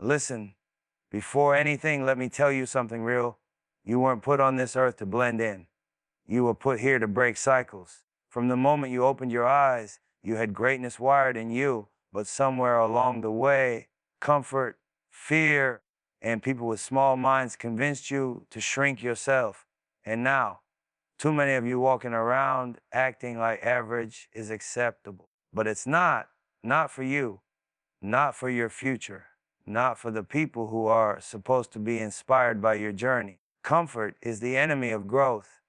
Listen, before anything, let me tell you something real. You weren't put on this earth to blend in. You were put here to break cycles. From the moment you opened your eyes, you had greatness wired in you, but somewhere along the way, comfort, fear, and people with small minds convinced you to shrink yourself. And now, too many of you walking around acting like average is acceptable. But it's not. Not for you. Not for your future. Not for the people who are supposed to be inspired by your journey. Comfort is the enemy of growth.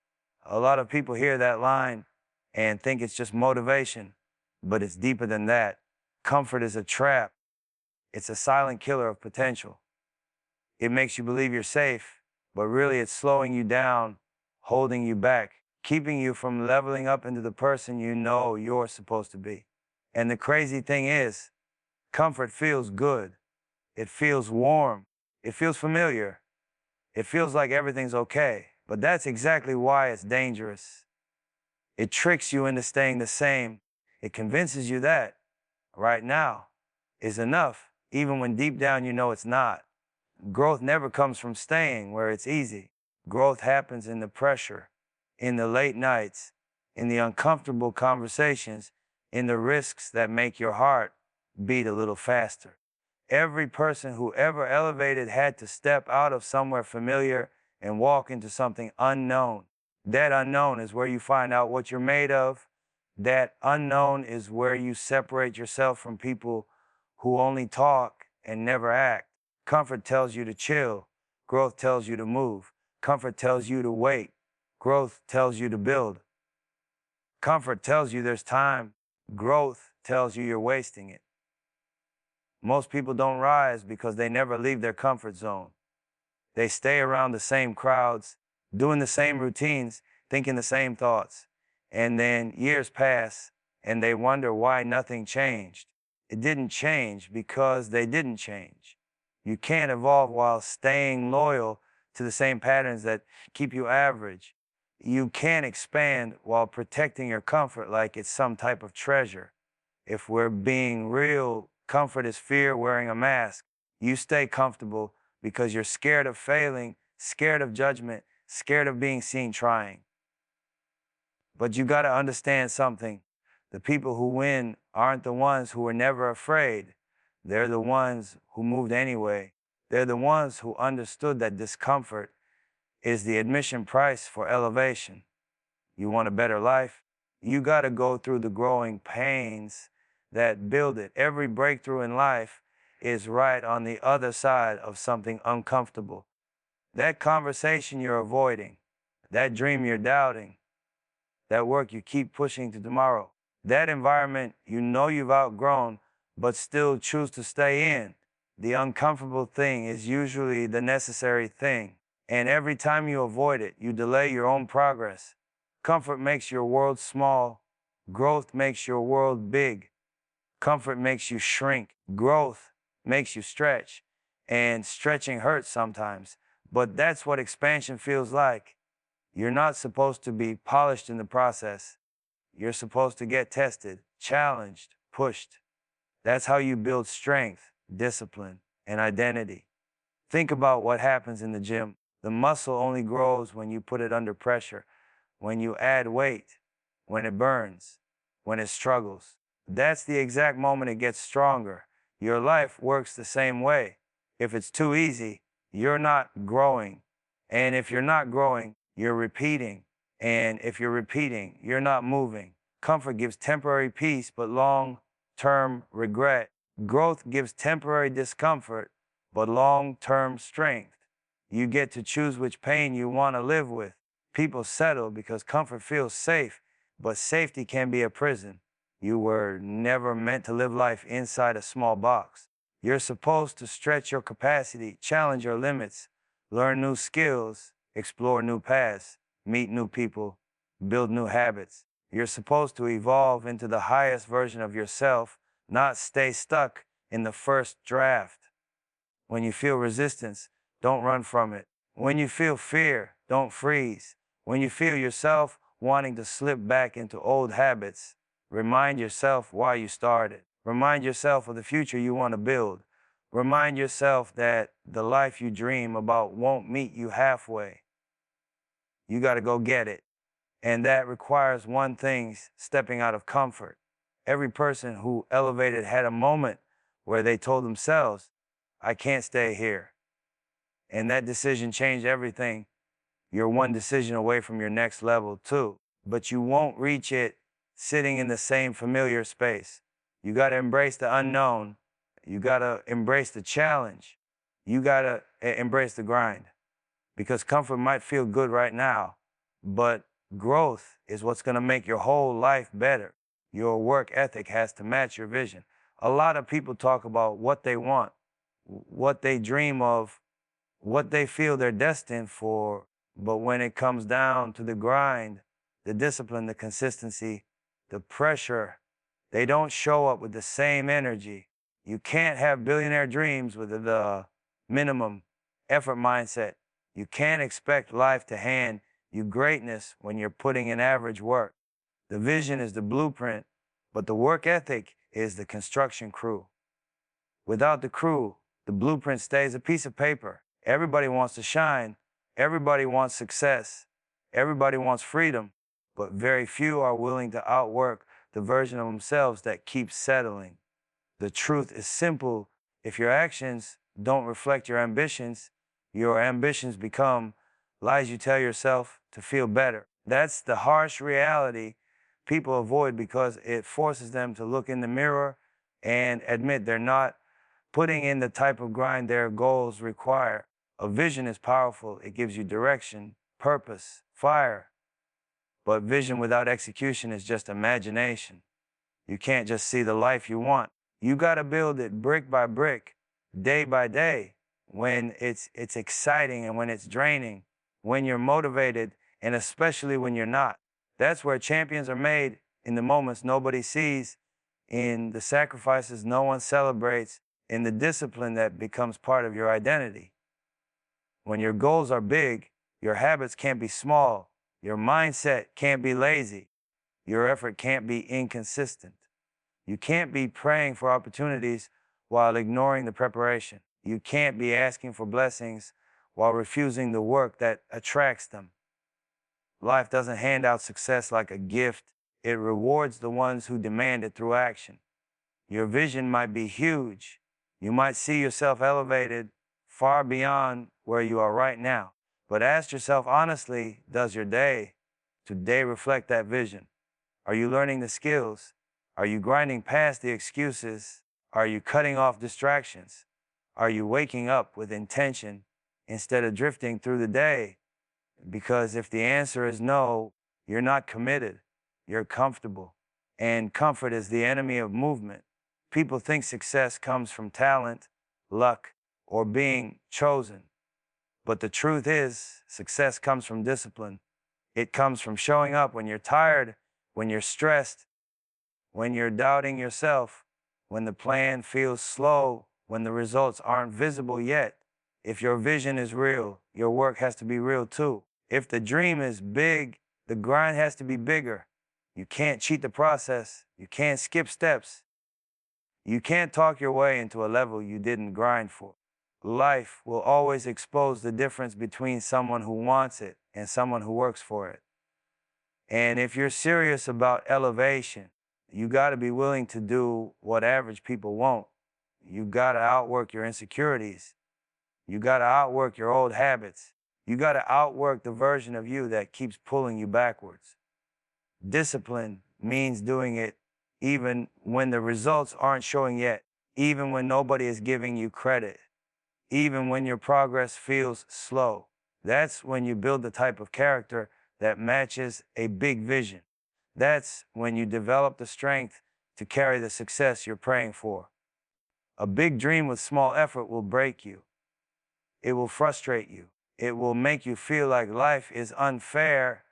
A lot of people hear that line and think it's just motivation, but it's deeper than that. Comfort is a trap. It's a silent killer of potential. It makes you believe you're safe, but really it's slowing you down, holding you back, keeping you from leveling up into the person you know you're supposed to be. And the crazy thing is, comfort feels good. It feels warm. It feels familiar. It feels like everything's okay. But that's exactly why it's dangerous. It tricks you into staying the same. It convinces you that right now is enough, even when deep down you know it's not. Growth never comes from staying where it's easy. Growth happens in the pressure, in the late nights, in the uncomfortable conversations, in the risks that make your heart beat a little faster. Every person who ever elevated had to step out of somewhere familiar and walk into something unknown. That unknown is where you find out what you're made of. That unknown is where you separate yourself from people who only talk and never act. Comfort tells you to chill. Growth tells you to move. Comfort tells you to wait. Growth tells you to build. Comfort tells you there's time. Growth tells you you're wasting it. Most people don't rise because they never leave their comfort zone. They stay around the same crowds, doing the same routines, thinking the same thoughts. And then years pass and they wonder why nothing changed. It didn't change because they didn't change. You can't evolve while staying loyal to the same patterns that keep you average. You can't expand while protecting your comfort like it's some type of treasure. If we're being real, comfort is fear wearing a mask. You stay comfortable because you're scared of failing, scared of judgment, scared of being seen trying. But you gotta understand something. The people who win aren't the ones who were never afraid. They're the ones who moved anyway. They're the ones who understood that discomfort is the admission price for elevation. You want a better life? You gotta go through the growing pains that build it. Every breakthrough in life is right on the other side of something uncomfortable. That conversation you're avoiding, that dream you're doubting, that work you keep pushing to tomorrow, that environment you know you've outgrown but still choose to stay in. The uncomfortable thing is usually the necessary thing. And every time you avoid it, you delay your own progress. Comfort makes your world small. Growth makes your world big. Comfort makes you shrink. Growth makes you stretch. And stretching hurts sometimes. But that's what expansion feels like. You're not supposed to be polished in the process. You're supposed to get tested, challenged, pushed. That's how you build strength, discipline, and identity. Think about what happens in the gym. The muscle only grows when you put it under pressure, when you add weight, when it burns, when it struggles. That's the exact moment it gets stronger. Your life works the same way. If it's too easy, you're not growing. And if you're not growing, you're repeating. And if you're repeating, you're not moving. Comfort gives temporary peace, but long-term regret. Growth gives temporary discomfort, but long-term strength. You get to choose which pain you want to live with. People settle because comfort feels safe, but safety can be a prison. You were never meant to live life inside a small box. You're supposed to stretch your capacity, challenge your limits, learn new skills, explore new paths, meet new people, build new habits. You're supposed to evolve into the highest version of yourself, not stay stuck in the first draft. When you feel resistance, don't run from it. When you feel fear, don't freeze. When you feel yourself wanting to slip back into old habits, remind yourself why you started. Remind yourself of the future you want to build. Remind yourself that the life you dream about won't meet you halfway. You got to go get it. And that requires one thing: stepping out of comfort. Every person who elevated had a moment where they told themselves, I can't stay here. And that decision changed everything. You're one decision away from your next level too, but you won't reach it sitting in the same familiar space. You got to embrace the unknown. You got to embrace the challenge. You got to embrace the grind, because comfort might feel good right now, but growth is what's going to make your whole life better. Your work ethic has to match your vision. A lot of people talk about what they want, what they dream of, what they feel they're destined for, but when it comes down to the grind, the discipline, the consistency, the pressure, they don't show up with the same energy. You can't have billionaire dreams with the minimum effort mindset. You can't expect life to hand you greatness when you're putting in average work. The vision is the blueprint, but the work ethic is the construction crew. Without the crew, the blueprint stays a piece of paper. Everybody wants to shine. Everybody wants success. Everybody wants freedom, but very few are willing to outwork the version of themselves that keeps settling. The truth is simple. If your actions don't reflect your ambitions become lies you tell yourself to feel better. That's the harsh reality people avoid because it forces them to look in the mirror and admit they're not putting in the type of grind their goals require. A vision is powerful. It gives you direction, purpose, fire. But vision without execution is just imagination. You can't just see the life you want. You got to build it brick by brick, day by day, when it's exciting and when it's draining, when you're motivated, and especially when you're not. That's where champions are made, in the moments nobody sees, in the sacrifices no one celebrates, in the discipline that becomes part of your identity. When your goals are big, your habits can't be small, your mindset can't be lazy, your effort can't be inconsistent. You can't be praying for opportunities while ignoring the preparation. You can't be asking for blessings while refusing the work that attracts them. Life doesn't hand out success like a gift. It rewards the ones who demand it through action. Your vision might be huge. You might see yourself elevated far beyond where you are right now. But ask yourself honestly, does your day today reflect that vision? Are you learning the skills? Are you grinding past the excuses? Are you cutting off distractions? Are you waking up with intention instead of drifting through the day? Because if the answer is no, you're not committed. You're comfortable. And comfort is the enemy of movement. People think success comes from talent, luck, or being chosen. But the truth is, success comes from discipline. It comes from showing up when you're tired, when you're stressed, when you're doubting yourself, when the plan feels slow, when the results aren't visible yet. If your vision is real, your work has to be real too. If the dream is big, the grind has to be bigger. You can't cheat the process. You can't skip steps. You can't talk your way into a level you didn't grind for. Life will always expose the difference between someone who wants it and someone who works for it. And if you're serious about elevation, you got to be willing to do what average people won't. You got to outwork your insecurities. You got to outwork your old habits. You got to outwork the version of you that keeps pulling you backwards. Discipline means doing it even when the results aren't showing yet, even when nobody is giving you credit, even when your progress feels slow. That's when you build the type of character that matches a big vision. That's when you develop the strength to carry the success you're praying for. A big dream with small effort will break you. It will frustrate you. It will make you feel like life is unfair,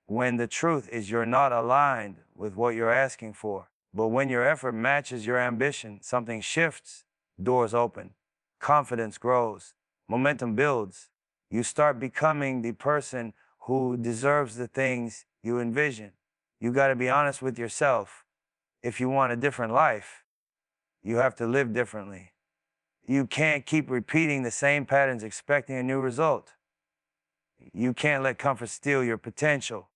when the truth is you're not aligned with what you're asking for. But when your effort matches your ambition, something shifts, doors open, confidence grows, momentum builds. You start becoming the person who deserves the things you envision. You got to be honest with yourself. If you want a different life, you have to live differently. You can't keep repeating the same patterns expecting a new result. You can't let comfort steal your potential.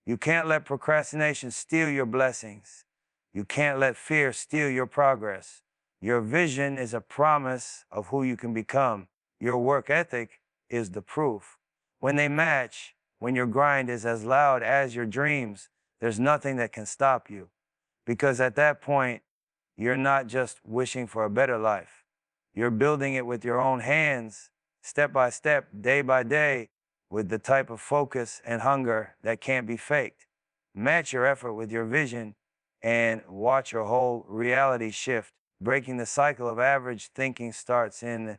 You can't let procrastination steal your blessings. You can't let fear steal your progress. Your vision is a promise of who you can become. Your work ethic is the proof. When they match, when your grind is as loud as your dreams, there's nothing that can stop you. Because at that point, you're not just wishing for a better life. You're building it with your own hands, step by step, day by day, with the type of focus and hunger that can't be faked. Match your effort with your vision and watch your whole reality shift. Breaking the cycle of average thinking starts in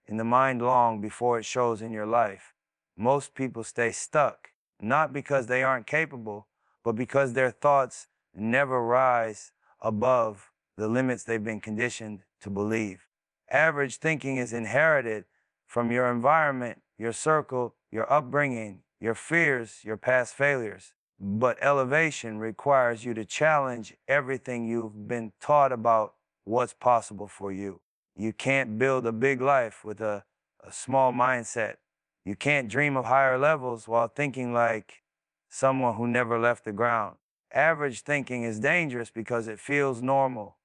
the mind long before it shows in your life. Most people stay stuck, not because they aren't capable, but because their thoughts never rise above the limits they've been conditioned to believe. Average thinking is inherited from your environment, your circle, your upbringing, your fears, your past failures. But elevation requires you to challenge everything you've been taught about what's possible for you. You can't build a big life with a small mindset. You can't dream of higher levels while thinking like someone who never left the ground. Average thinking is dangerous because it feels normal.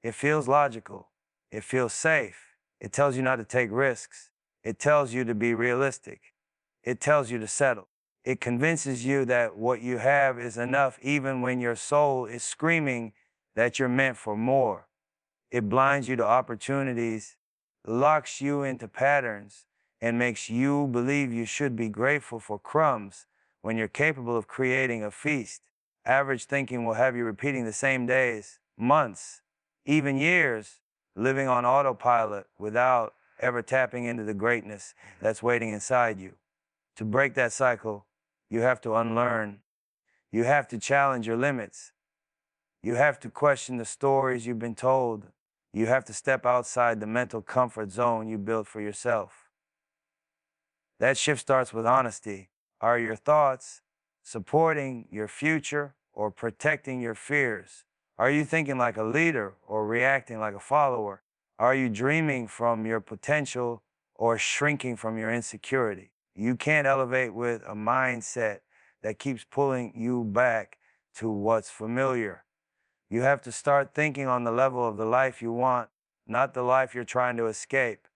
It feels logical. It feels safe. It tells you not to take risks. It tells you to be realistic. It tells you to settle. It convinces you that what you have is enough even when your soul is screaming that you're meant for more. It blinds you to opportunities, locks you into patterns, and makes you believe you should be grateful for crumbs when you're capable of creating a feast. Average thinking will have you repeating the same days, months, even years, living on autopilot without ever tapping into the greatness that's waiting inside you. To break that cycle, you have to unlearn. You have to challenge your limits. You have to question the stories you've been told. You have to step outside the mental comfort zone you built for yourself. That shift starts with honesty. Are your thoughts supporting your future or protecting your fears? Are you thinking like a leader or reacting like a follower? Are you dreaming from your potential or shrinking from your insecurity? You can't elevate with a mindset that keeps pulling you back to what's familiar. You have to start thinking on the level of the life you want, not the life you're trying to escape.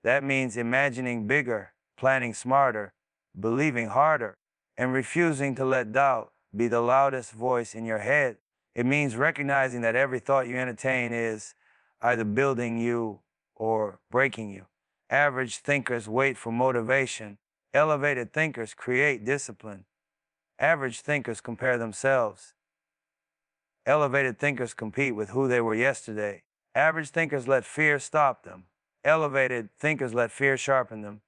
That means imagining bigger, planning smarter, believing harder, and refusing to let doubt be the loudest voice in your head. It means recognizing that every thought you entertain is either building you or breaking you. Average thinkers wait for motivation. Elevated thinkers create discipline. Average thinkers compare themselves. Elevated thinkers compete with who they were yesterday. Average thinkers let fear stop them. Elevated thinkers let fear sharpen them.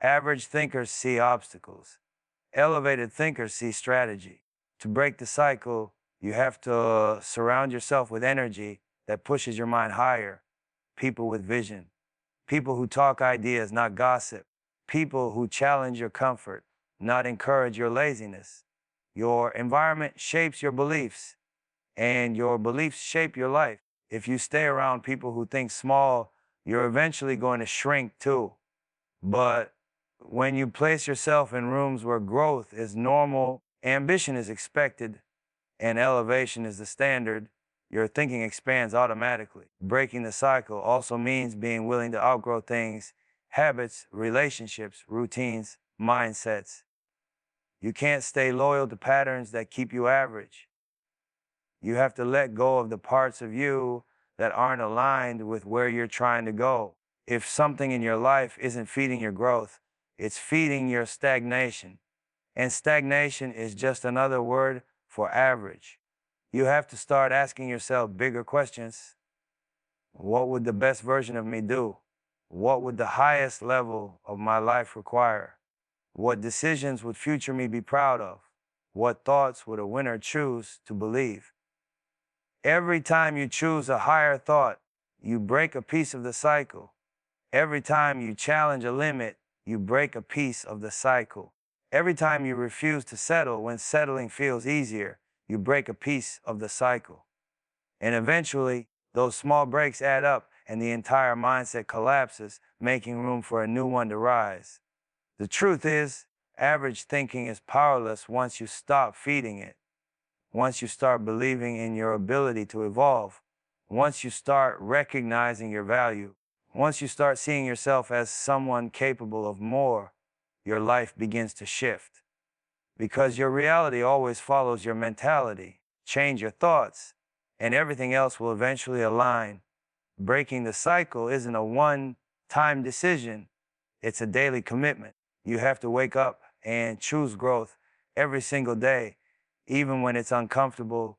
Average thinkers see obstacles. Elevated thinkers see strategy. To break the cycle, you have to surround yourself with energy that pushes your mind higher. People with vision. People who talk ideas, not gossip. People who challenge your comfort, not encourage your laziness. Your environment shapes your beliefs, and your beliefs shape your life. If you stay around people who think small, you're eventually going to shrink too. But when you place yourself in rooms where growth is normal, ambition is expected, and elevation is the standard, your thinking expands automatically. Breaking the cycle also means being willing to outgrow things, habits, relationships, routines, mindsets. You can't stay loyal to patterns that keep you average. You have to let go of the parts of you that aren't aligned with where you're trying to go. If something in your life isn't feeding your growth, it's feeding your stagnation. And stagnation is just another word for average. You have to start asking yourself bigger questions. What would the best version of me do? What would the highest level of my life require? What decisions would future me be proud of? What thoughts would a winner choose to believe? Every time you choose a higher thought, you break a piece of the cycle. Every time you challenge a limit, you break a piece of the cycle. Every time you refuse to settle when settling feels easier, you break a piece of the cycle. And eventually, those small breaks add up and the entire mindset collapses, making room for a new one to rise. The truth is, average thinking is powerless once you stop feeding it. Once you start believing in your ability to evolve, once you start recognizing your value, once you start seeing yourself as someone capable of more, your life begins to shift. Because your reality always follows your mentality. Change your thoughts, and everything else will eventually align. Breaking the cycle isn't a one-time decision, it's a daily commitment. You have to wake up and choose growth every single day, even when it's uncomfortable,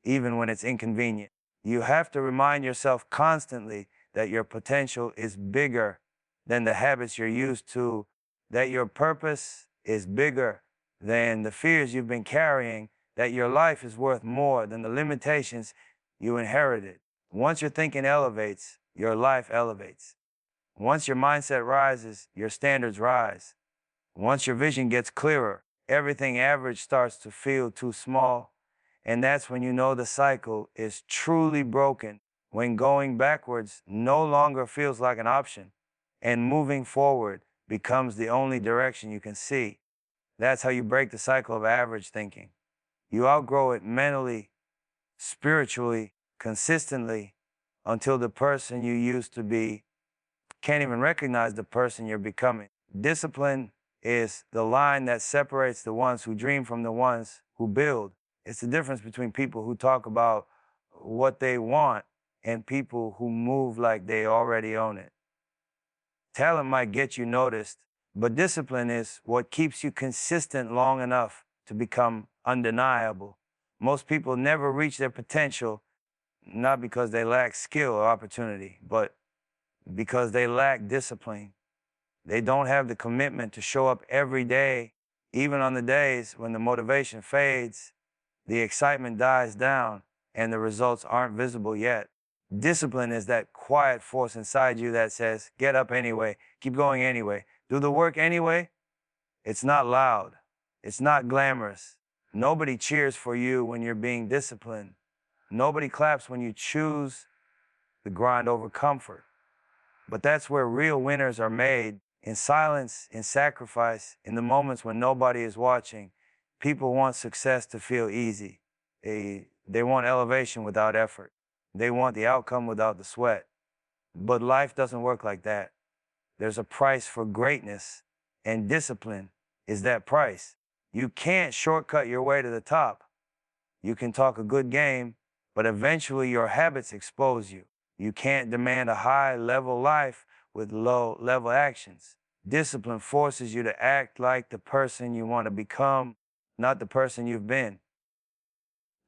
even when it's inconvenient. You have to remind yourself constantly that your potential is bigger than the habits you're used to, that your purpose is bigger than the fears you've been carrying, that your life is worth more than the limitations you inherited. Once your thinking elevates, your life elevates. Once your mindset rises, your standards rise. Once your vision gets clearer, everything average starts to feel too small. And that's when you know the cycle is truly broken, when going backwards no longer feels like an option, and moving forward becomes the only direction you can see. That's how you break the cycle of average thinking. You outgrow it mentally, spiritually, consistently, until the person you used to be can't even recognize the person you're becoming. Discipline is the line that separates the ones who dream from the ones who build. It's the difference between people who talk about what they want and people who move like they already own it. Talent might get you noticed, but discipline is what keeps you consistent long enough to become undeniable. Most people never reach their potential, not because they lack skill or opportunity, but because they lack discipline. They don't have the commitment to show up every day, even on the days when the motivation fades, the excitement dies down, and the results aren't visible yet. Discipline is that quiet force inside you that says, get up anyway, keep going anyway, do the work anyway. It's not loud. It's not glamorous. Nobody cheers for you when you're being disciplined. Nobody claps when you choose the grind over comfort. But that's where real winners are made, in silence, in sacrifice, in the moments when nobody is watching. People want success to feel easy. They want elevation without effort. They want the outcome without the sweat. But life doesn't work like that. There's a price for greatness, and discipline is that price. You can't shortcut your way to the top. You can talk a good game, but eventually your habits expose you. You can't demand a high-level life with low-level actions. Discipline forces you to act like the person you want to become, not the person you've been.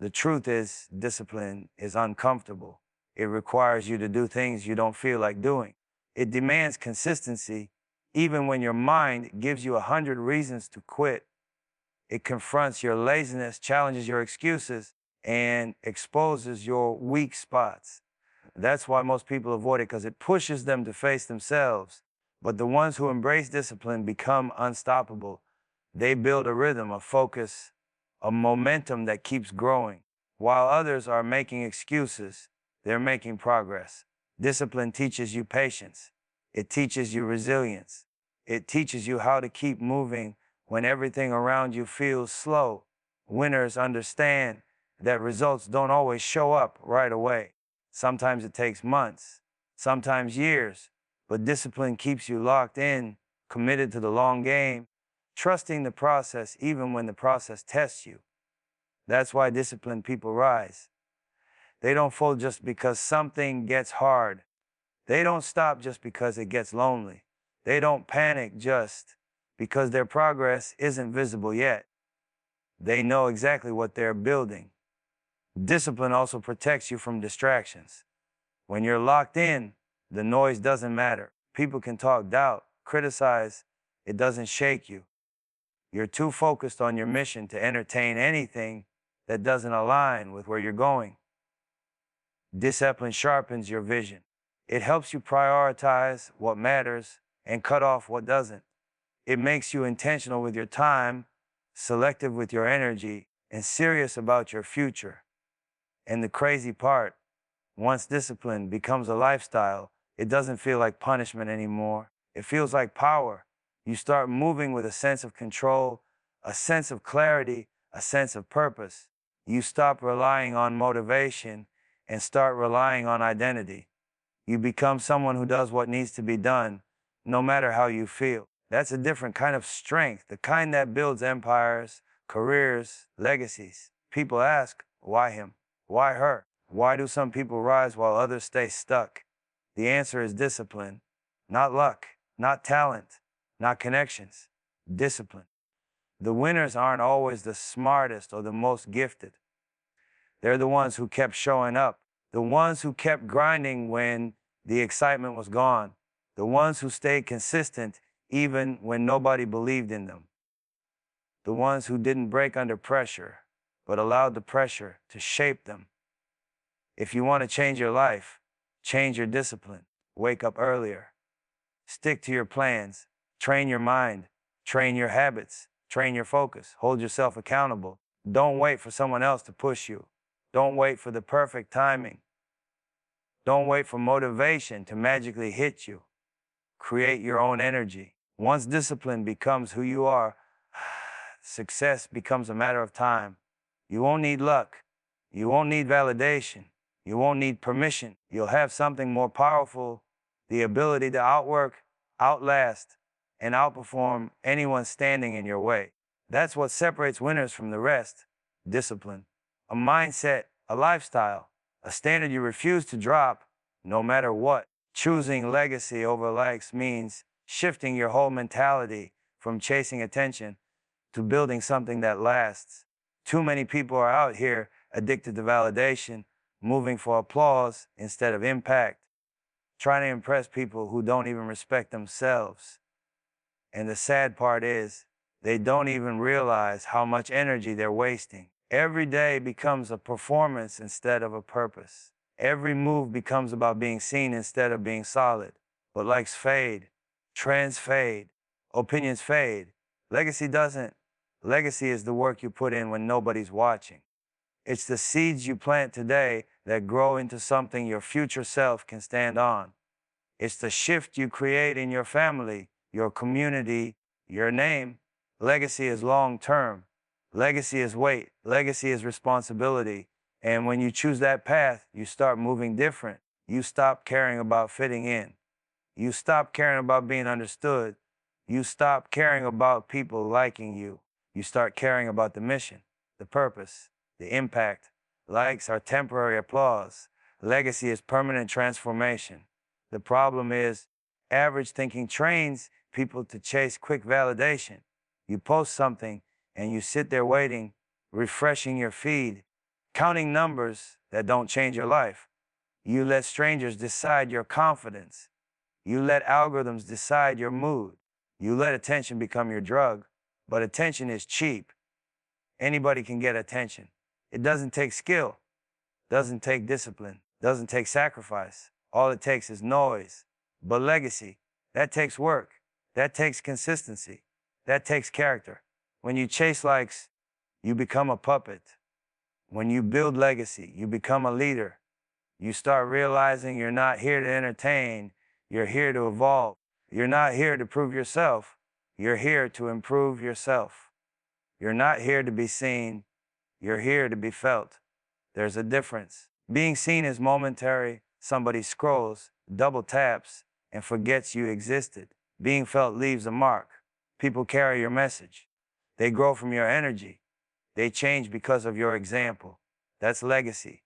The truth is, discipline is uncomfortable. It requires you to do things you don't feel like doing. It demands consistency, even when your mind gives you 100 reasons to quit. It confronts your laziness, challenges your excuses, and exposes your weak spots. That's why most people avoid it, because it pushes them to face themselves. But the ones who embrace discipline become unstoppable. They build a rhythm, a focus, a momentum that keeps growing. While others are making excuses, they're making progress. Discipline teaches you patience. It teaches you resilience. It teaches you how to keep moving when everything around you feels slow. Winners understand that results don't always show up right away. Sometimes it takes months, sometimes years, but discipline keeps you locked in, committed to the long game, trusting the process even when the process tests you. That's why disciplined people rise. They don't fold just because something gets hard. They don't stop just because it gets lonely. They don't panic just because their progress isn't visible yet. They know exactly what they're building. Discipline also protects you from distractions. When you're locked in, the noise doesn't matter. People can talk doubt, criticize. It doesn't shake you. You're too focused on your mission to entertain anything that doesn't align with where you're going. Discipline sharpens your vision. It helps you prioritize what matters and cut off what doesn't. It makes you intentional with your time, selective with your energy, and serious about your future. And the crazy part, Once discipline becomes a lifestyle, it doesn't feel like punishment anymore. It feels like power. You start moving with a sense of control, a sense of clarity, a sense of purpose. You stop relying on motivation and start relying on identity. You become someone who does what needs to be done, no matter how you feel. That's a different kind of strength, the kind that builds empires, careers, legacies. People ask, why him? Why her? Why do some people rise while others stay stuck? The answer is discipline. Not luck, not talent, not connections. Discipline. The winners aren't always the smartest or the most gifted. They're the ones who kept showing up, the ones who kept grinding when the excitement was gone, the ones who stayed consistent even when nobody believed in them, the ones who didn't break under pressure, but allowed the pressure to shape them. If you want to change your life, change your discipline. Wake up earlier. Stick to your plans. Train your mind. Train your habits. Train your focus. Hold yourself accountable. Don't wait for someone else to push you. Don't wait for the perfect timing. Don't wait for motivation to magically hit you. Create your own energy. Once discipline becomes who you are, success becomes a matter of time. You won't need luck. You won't need validation. You won't need permission. You'll have something more powerful, the ability to outwork, outlast, and outperform anyone standing in your way. That's what separates winners from the rest. Discipline. A mindset, a lifestyle, a standard you refuse to drop, no matter what. Choosing legacy over likes means shifting your whole mentality from chasing attention to building something that lasts. Too many people are out here addicted to validation, moving for applause instead of impact, trying to impress people who don't even respect themselves. And the sad part is, they don't even realize how much energy they're wasting. Every day becomes a performance instead of a purpose. Every move becomes about being seen instead of being solid. But likes fade, trends fade, opinions fade. Legacy doesn't. Legacy is the work you put in when nobody's watching. It's the seeds you plant today that grow into something your future self can stand on. It's the shift you create in your family, your community, your name. Legacy is long-term. Legacy is weight. Legacy is responsibility. And when you choose that path, you start moving different. You stop caring about fitting in. You stop caring about being understood. You stop caring about people liking you. You start caring about the mission, the purpose, the impact. Likes are temporary applause. Legacy is permanent transformation. The problem is, average thinking trains people to chase quick validation. You post something and you sit there waiting, refreshing your feed, counting numbers that don't change your life. You let strangers decide your confidence. You let algorithms decide your mood. You let attention become your drug. But attention is cheap. Anybody can get attention. It doesn't take skill, doesn't take discipline, doesn't take sacrifice. All it takes is noise. But legacy, that takes work. That takes consistency. That takes character. When you chase likes, you become a puppet. When you build legacy, you become a leader. You start realizing you're not here to entertain, you're here to evolve. You're not here to prove yourself, you're here to improve yourself. You're not here to be seen, you're here to be felt. There's a difference. Being seen is momentary. Somebody scrolls, double taps, and forgets you existed. Being felt leaves a mark. People carry your message. They grow from your energy. They change because of your example. That's legacy.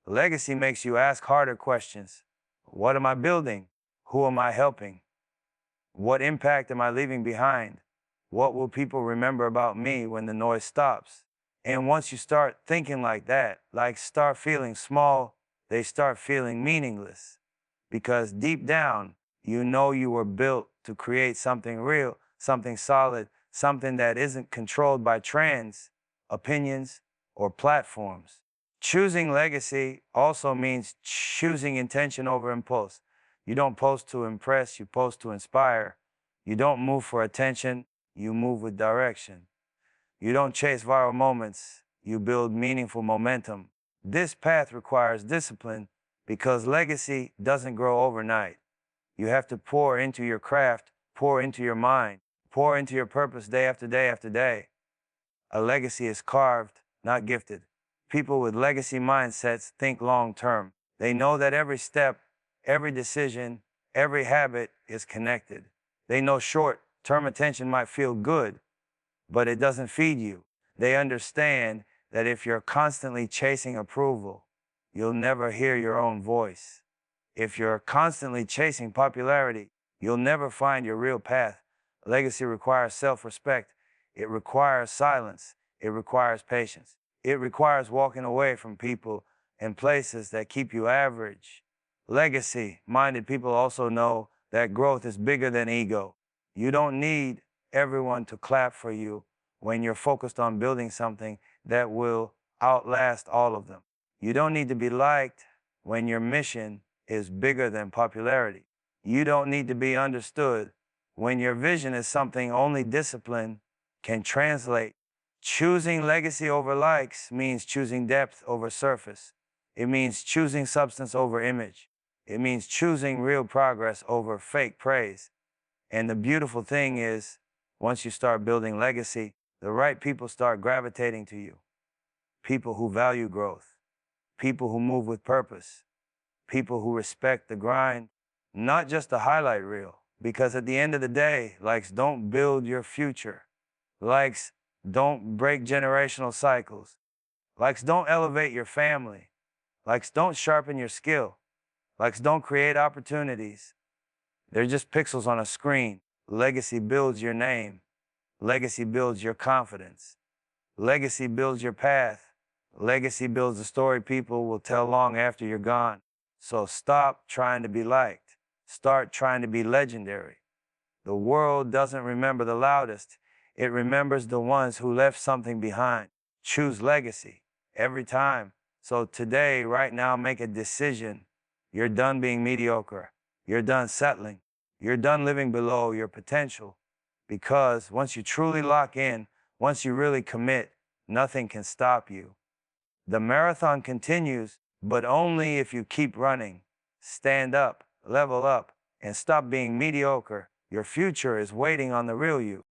Legacy makes you ask harder questions. What am I building? Who am I helping? What impact am I leaving behind? What will people remember about me when the noise stops? And once you start thinking like that, like start feeling small, they start feeling meaningless. Because deep down, you know you were built to create something real, something solid, something that isn't controlled by trends, opinions, or platforms. Choosing legacy also means choosing intention over impulse. You don't post to impress, you post to inspire. You don't move for attention, you move with direction. You don't chase viral moments, you build meaningful momentum. This path requires discipline, because legacy doesn't grow overnight. You have to pour into your craft, pour into your mind, pour into your purpose day after day after day. A legacy is carved, not gifted. People with legacy mindsets think long term. They know that every step, every decision, every habit is connected. They know short term attention might feel good, but it doesn't feed you. They understand that if you're constantly chasing approval, you'll never hear your own voice. If you're constantly chasing popularity, you'll never find your real path. Legacy requires self-respect. It requires silence. It requires patience. It requires walking away from people and places that keep you average. Legacy-minded people also know that growth is bigger than ego. You don't need everyone to clap for you when you're focused on building something that will outlast all of them. You don't need to be liked when your mission is bigger than popularity. You don't need to be understood when your vision is something only discipline can translate. Choosing legacy over likes means choosing depth over surface. It means choosing substance over image. It means choosing real progress over fake praise. And the beautiful thing is, once you start building legacy, the right people start gravitating to you. People who value growth. People who move with purpose. People who respect the grind, not just the highlight reel. Because at the end of the day, likes don't build your future. Likes don't break generational cycles. Likes don't elevate your family. Likes don't sharpen your skill. Likes don't create opportunities. They're just pixels on a screen. Legacy builds your name. Legacy builds your confidence. Legacy builds your path. Legacy builds the story people will tell long after you're gone. So stop trying to be liked. Start trying to be legendary. The world doesn't remember the loudest. It remembers the ones who left something behind. Choose legacy every time. So today, right now, make a decision. You're done being mediocre. You're done settling. You're done living below your potential. Because once you truly lock in, once you really commit, nothing can stop you. The marathon continues, but only if you keep running. Stand up, level up, and stop being mediocre. Your future is waiting on the real you.